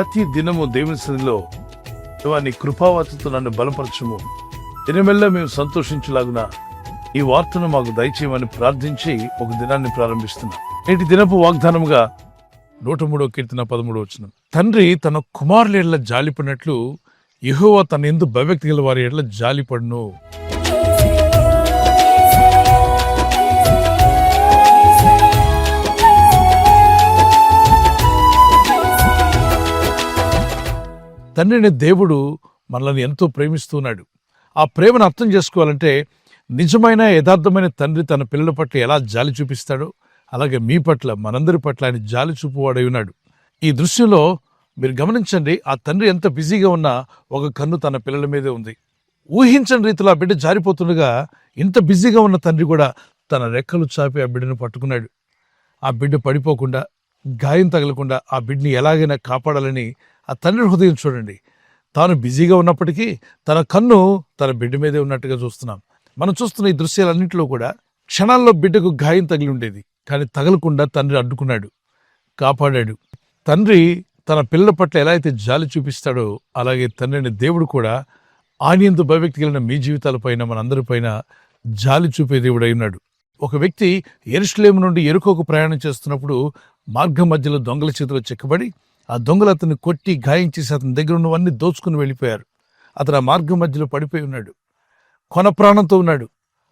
ప్రతి దినము దేవుని సన్నిధిలో దేవా నీ కృపావతితో నన్ను బలపరచుము, దినమెల్లా మేము సంతోషించలాగున ఈ వార్తను మాకు దయచేయమని ప్రార్థించి ఒక దినాన్ని ప్రారంభిస్తున్నాం. నేటి దినపు వాగ్దానముగా 103వ కీర్తన 13వ వచనం. తండ్రి తన కుమారుల ఎడల జాలిపడినట్లు యెహోవా తన యందు భయభక్తి గల వారి ఎడల జాలిపడును. తండ్రిని దేవుడు మనల్ని ఎంతో ప్రేమిస్తున్నాడు. ఆ ప్రేమను అర్థం చేసుకోవాలంటే నిజమైన యథార్థమైన తండ్రి తన పిల్లల పట్ల ఎలా జాలి చూపిస్తాడో అలాగే మీ పట్ల, మనందరి పట్ల ఆయన జాలి చూపువాడై ఉన్నాడు. ఈ దృశ్యంలో మీరు గమనించండి, ఆ తండ్రి ఎంత బిజీగా ఉన్నా ఒక కన్ను తన పిల్లల మీదే ఉంది. ఊహించని రీతిలో ఆ బిడ్డ జారిపోతుండగా ఇంత బిజీగా ఉన్న తండ్రి కూడా తన రెక్కలు చాపి ఆ బిడ్డను పట్టుకున్నాడు. ఆ బిడ్డ పడిపోకుండా, గాయం తగలకుండా ఆ బిడ్డని ఎలాగైనా కాపాడాలని ఆ తండ్రి హృదయం చూడండి. తాను బిజీగా ఉన్నప్పటికీ తన కన్ను తన బిడ్డ మీదే ఉన్నట్టుగా చూస్తున్నాం. మనం చూస్తున్న ఈ దృశ్యాలన్నింటిలో కూడా క్షణాల్లో బిడ్డకు గాయం తగిలి ఉండేది, కానీ తగలకుండా తండ్రి అడ్డుకున్నాడు, కాపాడాడు. తండ్రి తన పిల్లల పట్ల ఎలా అయితే జాలి చూపిస్తాడో అలాగే తండ్రిని దేవుడు కూడా ఆయనందు భయభక్తి కలిగిన మీ జీవితాలపైన, మనందరిపైన జాలి చూపే దేవుడై ఉన్నాడు. ఒక వ్యక్తి యెరూషలేము నుండి యెరికోకు ప్రయాణం చేస్తున్నప్పుడు మార్గం మధ్యలో దొంగల చేతిలో చిక్కబడి ఆ దొంగలు అతన్ని కొట్టి గాయం చేసి అతని దగ్గర ఉన్నవన్నీ దోచుకుని వెళ్ళిపోయారు. అతను ఆ మార్గం మధ్యలో పడిపోయి ఉన్నాడు, కొన ప్రాణంతో ఉన్నాడు.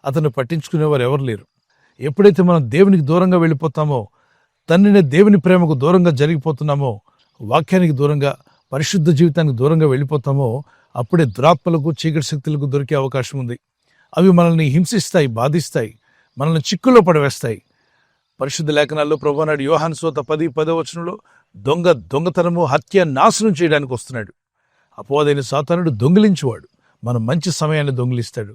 అతన్ని పట్టించుకునేవారు ఎవరు లేరు. ఎప్పుడైతే మనం దేవునికి దూరంగా వెళ్ళిపోతామో, తండ్రిని దేవుని ప్రేమకు దూరంగా జరిగిపోతున్నామో, వాక్యానికి దూరంగా, పరిశుద్ధ జీవితానికి దూరంగా వెళ్ళిపోతామో, అప్పుడే దురాత్మలకు, చీకటి శక్తులకు దొరికే అవకాశం ఉంది. అవి మనల్ని హింసిస్తాయి, బాధిస్తాయి, మనల్ని చిక్కుల్లో పడవేస్తాయి. పరిశుద్ధ లేఖనాల్లో ప్రభువు అన్నాడు, యోహాను సువార్త 10:10 వచనంలో, దొంగతనము, హత్య, నాశనం చేయడానికి వస్తున్నాడు. అపవాదైన సాతానుడు దొంగిలించువాడు. మనం మంచి సమయాన్ని దొంగిలిస్తాడు.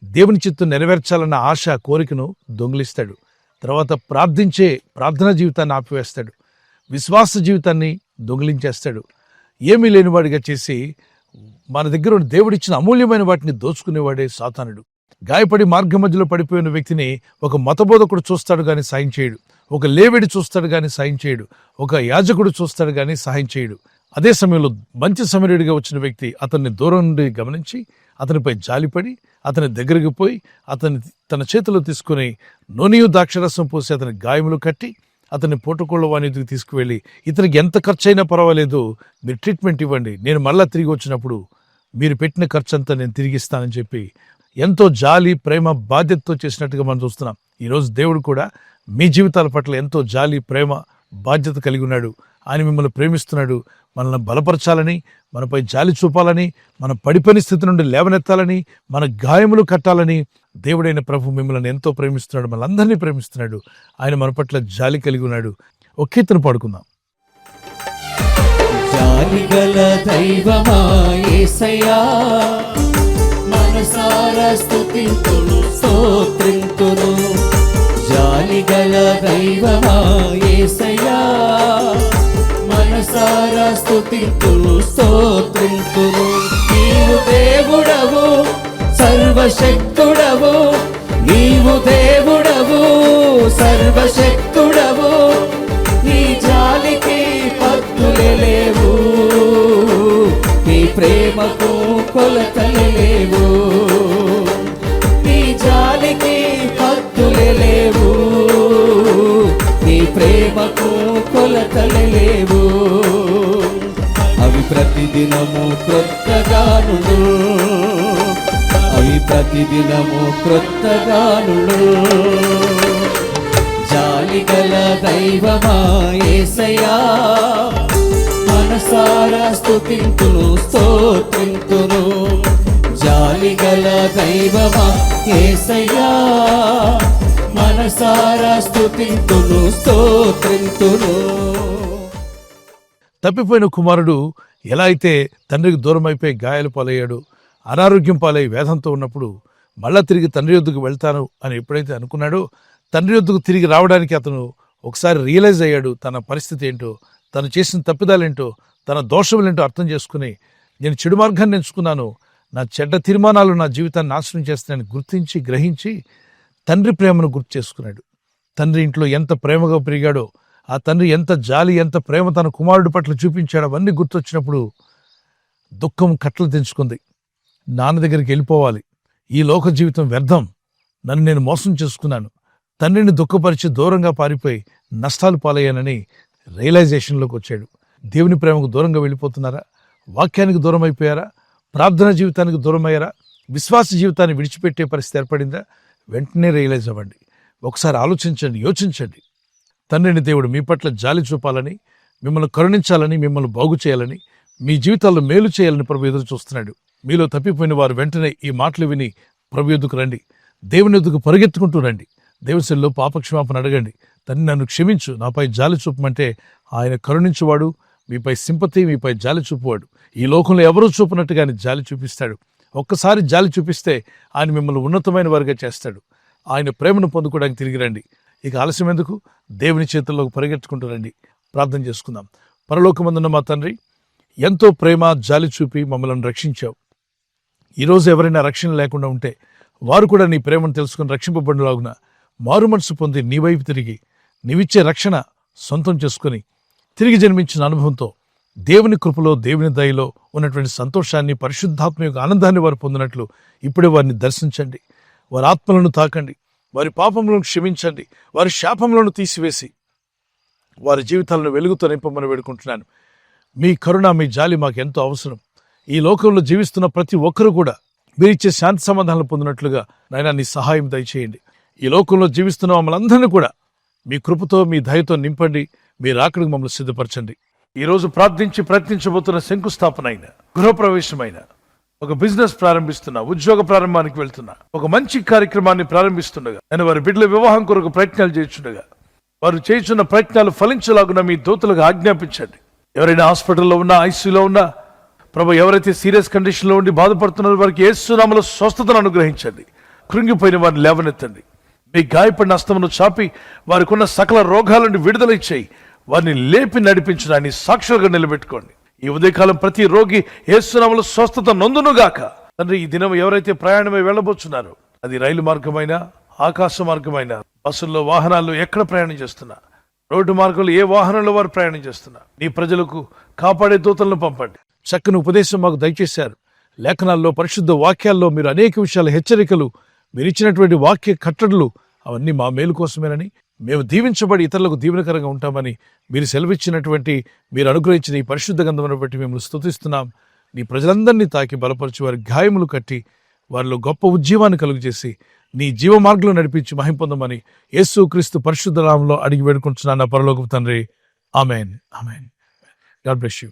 దేవుని చిత్తం నెరవేర్చాలన్న ఆశ, కోరికను దొంగిలిస్తాడు. తర్వాత ప్రార్థనా జీవితాన్ని ఆపివేస్తాడు. విశ్వాస జీవితాన్ని దొంగిలించేస్తాడు. ఏమీ లేనివాడిగా చేసి మన దగ్గర ఉన్న దేవుడిచ్చిన అమూల్యమైన వాటిని దోచుకునేవాడే సాతానుడు. గాయపడి మార్గ మధ్యలో పడిపోయిన వ్యక్తిని ఒక మతబోధకుడు చూస్తాడు కానీ సాయం చేయడు. ఒక లేవిడి చూస్తాడు కానీ సాయం చేయడు. ఒక యాజకుడు చూస్తాడు కానీ సహాయం చేయడు. అదే సమయంలో మంచి సమరుడిగా వచ్చిన వ్యక్తి అతన్ని దూరం నుండి గమనించి అతనిపై జాలిపడి అతని దగ్గరికి పోయి అతన్ని తన చేతిలో తీసుకుని నూనెయు ద్రాక్షరసం పోసి అతని గాయములు కట్టి అతన్ని పూటకోళ్ళ వాణితికి తీసుకువెళ్ళి, ఇతనికి ఎంత ఖర్చు అయినా పర్వాలేదు, మీరు ట్రీట్మెంట్ ఇవ్వండి, నేను మళ్ళా తిరిగి వచ్చినప్పుడు మీరు పెట్టిన ఖర్చు అంతా నేను తిరిగి ఇస్తానని చెప్పి ఎంతో జాలి, ప్రేమ, బాధ్యతతో చేసినట్టుగా మనం చూస్తున్నాం. ఈరోజు దేవుడు కూడా మీ జీవితాల పట్ల ఎంతో జాలి, ప్రేమ, బాధ్యత కలిగి ఉన్నాడు. ఆయన మిమ్మల్ని ప్రేమిస్తున్నాడు. మనల్ని బలపరచాలని, మనపై జాలి చూపాలని, మన పడిపోయిన స్థితి నుండి లేవనెత్తాలని, మన గాయములు కట్టాలని దేవుడైన ప్రభు మిమ్మల్ని ఎంతో ప్రేమిస్తున్నాడు. మనందరినీ ప్రేమిస్తున్నాడు. ఆయన మన పట్ల జాలి కలిగి ఉన్నాడు. ఒక కీర్తన పాడుకుందాం. జాలిగల దైవమా యేసయ్యా, మనసారా స్తుతింతును స్తోత్రింతును. జాలిగల దైవమా యేసయ్యా, మనసారా స్తుతింతును స్తోత్రింతును. నీవు దేవుడవు, సర్వశక్తుడవు, నీవు దేవుడవు, సర్వశక్తుడవు. నీ జాలికి పద్దులే లేవు, నీ ప్రేమకు కొలతలే లేవు. నీ జాలికి పద్దులే లేవు, నీ ప్రేమకు కొలతలే లేవు. అవి ప్రతిదినము క్రొత్తగానులు, అవి ప్రతిదినము క్రొత్తగానులు. జాలిగల దైవమా యేసయ్యా, మనసారా స్తుతింతును స్తోత్రింతును. జాలిగల దైవమా యేసయ్యా, మనసారా స్తుతింతును స్తోత్రింతును. తప్పిపోయిన కుమారుడు ఎలా అయితే తండ్రికి దూరం అయిపోయి గాయాలు పాలయ్యాడు, అనారోగ్యం పాలై వేదంతో ఉన్నప్పుడు మళ్ళా తిరిగి తండ్రి యొద్దకు వెళ్తాను అని ఎప్పుడైతే అనుకున్నాడో, తండ్రి యొద్దకు తిరిగి రావడానికి అతను ఒకసారి రియలైజ్ అయ్యాడు. తన పరిస్థితి ఏంటో, తను చేసిన తప్పిదాలేంటో, తన దోషములేంటో అర్థం చేసుకుని, నేను చెడు మార్గాన్ని ఎంచుకున్నాను, నా చెడ్డ తీర్మానాలు నా జీవితాన్ని నాశనం చేస్తున్నాయని గుర్తించి, గ్రహించి తండ్రి ప్రేమను గుర్తు చేసుకున్నాడు. తండ్రి ఇంట్లో ఎంత ప్రేమగా పెరిగాడో ఆ తండ్రి ఎంత జాలి, ఎంత ప్రేమ తన కుమారుడి పట్ల చూపించాడు, అవన్నీ గుర్తొచ్చినప్పుడు దుఃఖం కట్టలు తెంచుకుంది. నాన్న దగ్గరికి వెళ్ళిపోవాలి, ఈ లోక జీవితం వ్యర్థం, నన్ను నేను మోసం చేసుకున్నాను, తండ్రిని దుఃఖపరిచి దూరంగా పారిపోయి నష్టాలు పాలయ్యానని రియలైజేషన్లోకి వచ్చాడు. దేవుని ప్రేమకు దూరంగా వెళ్ళిపోతున్నారా? వాక్యానికి దూరం అయిపోయారా? ప్రార్థనా జీవితానికి దూరం అయ్యారా? విశ్వాస జీవితాన్ని విడిచిపెట్టే పరిస్థితి ఏర్పడిందా? వెంటనే రియలైజ్ అవ్వండి. ఒకసారి ఆలోచించండి, యోచించండి. తండ్రిని దేవుడు మీ పట్ల జాలి చూపాలని, మిమ్మల్ని కరుణించాలని, మిమ్మల్ని బాగు చేయాలని, మీ జీవితాల్లో మేలు చేయాలని ప్రభు ఎదురు చూస్తున్నాడు. మీలో తప్పిపోయిన వారు వెంటనే ఈ మాటలు విని ప్రభు ఎద్దుకు రండి, దేవుని ఎద్దుకు పరిగెత్తుకుంటూ రండి. దేవునిలో పాపక్షమాపణ అడగండి. తండ్రి నన్ను క్షమించు, నాపై జాలి చూపమంటే ఆయన కరుణించువాడు, మీపై సింపతి, మీపై జాలి చూపువాడు. ఈ లోకంలో ఎవరూ చూపునట్టుగా ఆయన జాలి చూపిస్తాడు. ఒక్కసారి జాలి చూపిస్తే ఆయన మిమ్మల్ని ఉన్నతమైన వారిగా చేస్తాడు. ఆయన ప్రేమను పొందుకోవడానికి తిరిగి రండి. ఇక ఆలస్యం ఎందుకు? దేవుని చేతుల్లోకి పరిగెత్తుకుంటూ రండి. ప్రార్థన చేసుకుందాం. పరలోకమందున్న మా తండ్రి, ఎంతో ప్రేమ, జాలి చూపి మమ్మల్ని రక్షించావు. ఈరోజు ఎవరైనా రక్షణ లేకుండా ఉంటే వారు కూడా నీ ప్రేమను తెలుసుకుని రక్షింపబడినలాగున మారు మనసు పొంది నీ వైపు తిరిగి నీవిచ్చే రక్షణ సొంతం చేసుకుని తిరిగి జన్మించిన అనుభవంతో దేవుని కృపలో, దేవుని దయలో ఉన్నటువంటి సంతోషాన్ని, పరిశుద్ధాత్మ యొక్క ఆనందాన్ని వారు పొందినట్లు ఇప్పుడే వారిని దర్శించండి. వారి ఆత్మలను తాకండి, వారి పాపములను క్షమించండి, వారి శాపములను తీసివేసి వారి జీవితాలను వెలుగుతో నింపమని వేడుకుంటున్నాను. మీ కరుణ, మీ జాలి మాకు ఎంతో అవసరం. ఈ లోకంలో జీవిస్తున్న ప్రతి ఒక్కరూ కూడా మీరిచ్చే శాంతి సమాధానాలు పొందినట్లుగా నాయనా నీ సహాయం దయచేయండి. ఈ లోకంలో జీవిస్తున్న మమ్మల్ని అందరినీ కూడా మీ కృపతో, మీ దయతో నింపండి. మీ రాకడకు మమ్మల్ని సిద్ధపరచండి. ఈరోజు ప్రార్థించి ప్రయత్నించబోతున్న శంకుస్థాపన అయిన, గృహప్రవేశమైన, ఒక బిజినెస్ ప్రారంభిస్తున్నా, ఉద్యోగ ప్రారంభానికి వెళ్తున్నా, ఒక మంచి కార్యక్రమాన్ని ప్రారంభిస్తుండగా, నేను వారి బిడ్డల వివాహం కొరకు ప్రయత్నాలు చేస్తుండగా వారు చేస్తున్న ప్రయత్నాలు ఫలించలాగున మీ దూతలకు ఆజ్ఞాపించండి. ఎవరైనా హాస్పిటల్లో ఉన్నా, ఐసీయూలో ఉన్నా ప్రభు, ఎవరైతే సీరియస్ కండిషన్లో ఉండి బాధపడుతున్నారో వారికి యేసు నామములో స్వస్థతను అనుగ్రహించండి. కృంగిపోయిన వారిని లేవనెత్తండి. మీ గాయపడిన హస్తమును చాపి వారికి ఉన్న సకల రోగాల నుండి విడుదల ఇచ్చేయి. వారిని లేపి నడిపించడాన్ని సాక్షులుగా నిలబెట్టుకోండి. ఈ ఉదయకాలం ప్రతి రోగి యేసు నామములో స్వస్థత నొందునుగాక. తండ్రి, ఈ దినం ఎవరైతే ప్రయాణమై వెళ్ళబోతున్నారో, అది రైలు మార్గమైనా, ఆకాశ మార్గమైన, బస్సుల్లో, వాహనాల్లో ఎక్కడ ప్రయాణం చేస్తున్నా, రోడ్డు మార్గంలో ఏ వాహనంలో వారు ప్రయాణం చేస్తున్నా, నీ ప్రజలకు కాపాడే దూతలను పంపండి. చక్కని ఉపదేశం మాకు దయచేశారు. లేఖనాల్లో, పరిశుద్ధ వాక్యాల్లో మీరు అనేక విషయాల హెచ్చరికలు, మీరు ఇచ్చినటువంటి వాక్య కట్టడలు అవన్నీ మా మేలు కోసమేనని, మేము దీవించబడి ఇతరులకు దీవెనకరంగా ఉంటామని మీరు సెలవిచ్చినటువంటి, మీరు అనుగ్రహించిన ఈ పరిశుద్ధ గంధమును బట్టి మిమ్మల్ని స్తుతిస్తున్నాం. నీ ప్రజలందరినీ తాకి బలపరిచి వారి గాయములు కట్టి వారిలో గొప్ప ఉజ్జీవాన్ని కలుగజేసి నీ జీవ మార్గంలో నడిపించి మహిమ పొందమని యేసు క్రీస్తు పరిశుద్ధ నామములో అడిగి వేడుకుంటున్నాను నా పరలోకపు తండ్రి. ఆమేన్, ఆమేన్. God bless you.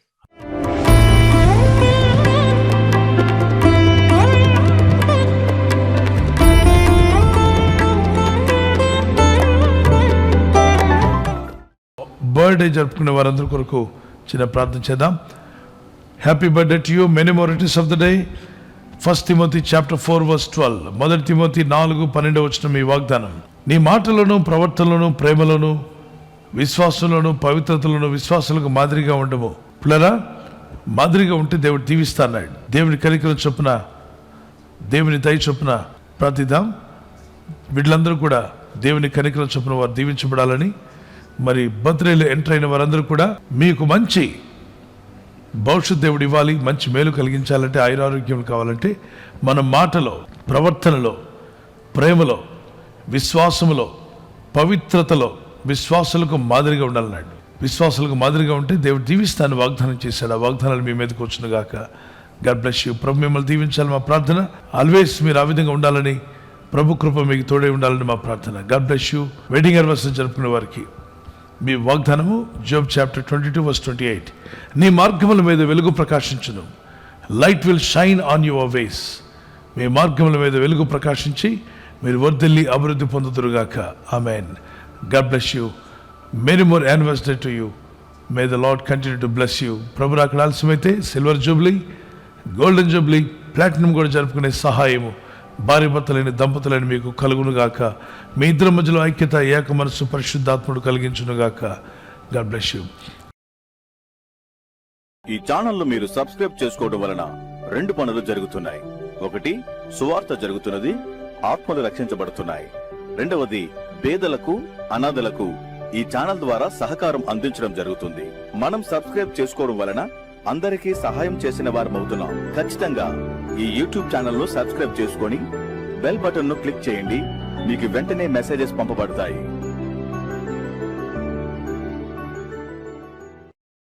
బర్త్డే జరుపుకునే వారందరి కొరకు చిన్న ప్రార్థన చేద్దాం. Happy birthday to you, many more returns of the day. 1 Timothy chapter 4:12. 1 Timothy 4:12 మీ వాగ్దానం. నీ మాటలను, ప్రవర్తనలను, ప్రేమలను, విశ్వాసంలోను, పవిత్రతలను విశ్వాసాలకు మాదిరిగా ఉండము. పిల్లరా, మాదిరిగా ఉంటే దేవుడు దీవిస్తాడు. దేవుని కనికరం చొప్పున, దేవుని దయ చొప్పున ప్రార్థిద్దాం. వీళ్ళందరూ కూడా దేవుని కనికరం చొప్పున వారు దీవించబడాలని, మరి బర్త్డేలో ఎంటర్ అయిన వారందరూ కూడా మీకు మంచి భవిష్యత్ దేవుడు ఇవ్వాలి, మంచి మేలు కలిగించాలంటే, ఆయురారోగ్యం కావాలంటే మన మాటలో, ప్రవర్తనలో, ప్రేమలో, విశ్వాసములో, పవిత్రతలో విశ్వాసులకు మాదిరిగా ఉండాలన్నాడు. విశ్వాసులకు మాదిరిగా ఉంటే దేవుడు దీవిస్తాను వాగ్దానం చేశాడు. ఆ వాగ్దానాలు మీ మీదకి వచ్చును గాక. God bless you. ప్రభు మిమ్మల్ని దీవించాలి మా ప్రార్థన. ఆల్వేస్ మీరు ఆ విధంగా ఉండాలని, ప్రభు కృప మీకు తోడే ఉండాలని మా ప్రార్థన. God bless you. Wedding anniversary జరుపుకునే వారికి మీ వాగ్దానము జోబ్ చాప్టర్ 22:28. నీ మార్గముల మీద వెలుగు ప్రకాశించును. Light will shine on your ways. మీ మార్గముల మీద వెలుగు ప్రకాశించి మీరు వర్ధిల్లి అభివృద్ధి పొందుదురుగాక. ఆమెన్. God bless you. Many more anniversary to you. May the Lord continue to bless you. ప్రభు రాకడ ఆలస్యమైతే silver jubilee, golden jubilee, platinum కూడా జరుపుకునే సహాయము భార్య భర్తలైన దంపతులైన మీకు కలుగునుగాక. మీ ఇద్దరి మధ్యలో ఐక్యత, ఏక మనస్సు పరిశుద్ధాత్ముడు కలిగించునుగాక. God bless you. ఈ ఛానల్ మీరు సబ్స్క్రైబ్ చేసుకోవడం వలన 2 పనులు జరుగుతున్నాయి. ఒకటి, సువార్త జరుగుతున్నది, ఆత్మలు రక్షించబడుతున్నాయి. రెండవది, పేదలకు, అనాథలకు ఈ ఛానల్ ద్వారా సహకారం అందించడం జరుగుతుంది. మనం సబ్స్క్రైబ్ చేసుకోవడం వలన అందరికీ సహాయం చేసిన వారమవుతున్నాం. ఖచ్చితంగా ఈ యూట్యూబ్ ఛానల్ ను సబ్స్క్రైబ్ చేసుకొని బెల్ బటన్ ను క్లిక్ చేయండి. మీకు వెంటనే మెసేజెస్ పంపబడతాయి.